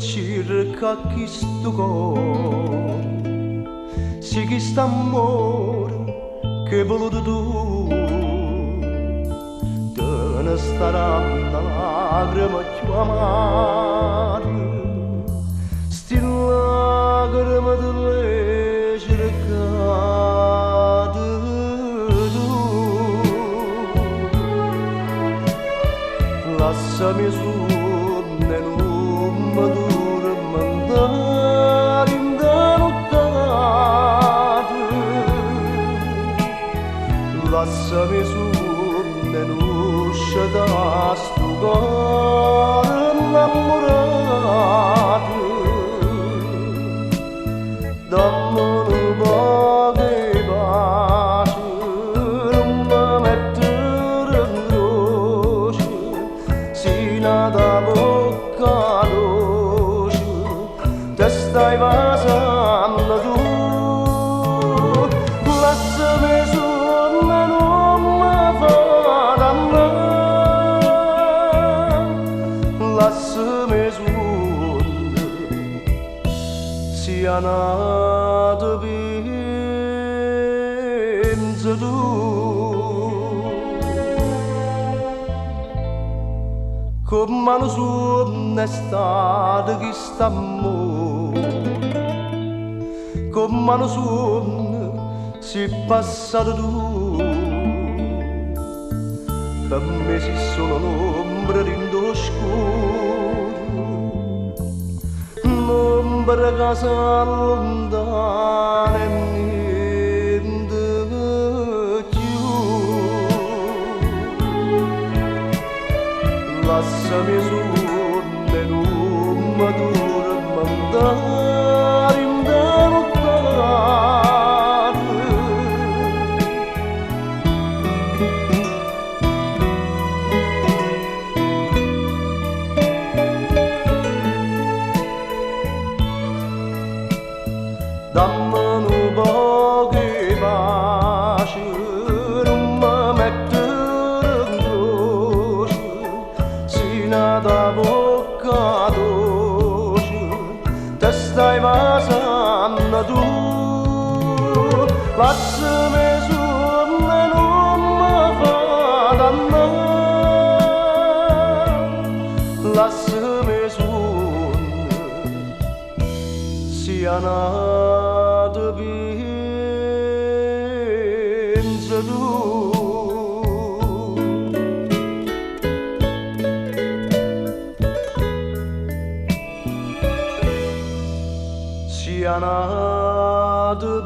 cerca questo cuore, sì che sta amore che voluto tu, te ne starà una lacrima più amara, sti lacrime te le cercate tu, lassami su non mi dormentare in nottate, lassami su non uscire da sto cuore innamorato, dammi un po' di pace, non mi mettere in croce, sino da bocca dolce, te stai passando tu, lassami su non mi fare male, lassami su sia nato pensa tu. Come non sono estate che st'amore, come non sono si è passato tu, per me si sono l'ombra d'indoscuro, l'ombra che si allontana e niente più. Lassami su non mi dormentare in nottate, dammi un po' di pace, non mi mettere in croce, da bocca dolce, te stai passando tu, lassami su non mi fare male, lassami su sia nato pensa tu. Sia nato